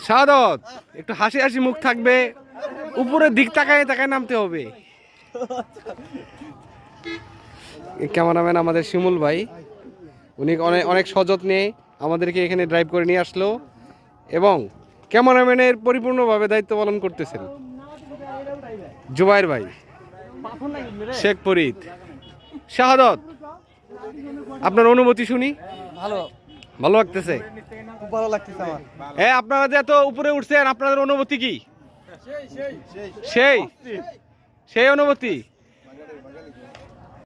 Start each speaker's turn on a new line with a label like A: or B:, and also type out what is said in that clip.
A: শাহাদত একটু হাসি হাসি মুখ থাকবে, উপরের দিক তাকায় তাকায় নামতে হবে। ক্যামেরাম্যান আমাদের শিমুল ভাই, উনি অনেক সযত্নে আমাদেরকে এখানে ড্রাইভ করে নিয়ে আসলো এবং ক্যামেরাম্যানের পরিপূর্ণভাবে দায়িত্ব পালন করতেছেন জুবাইর ভাই, শেখ ফরিদ। শাহাদত, আপনার অনুমতি শুনি। ভালো লাগতেছে?
B: খুব ভালো লাগতেছে আমার।
A: হ্যাঁ, আপনারা যে এত উপরে উঠছেন, আপনাদের অনুভূতি কি? সেই অনুভূতি।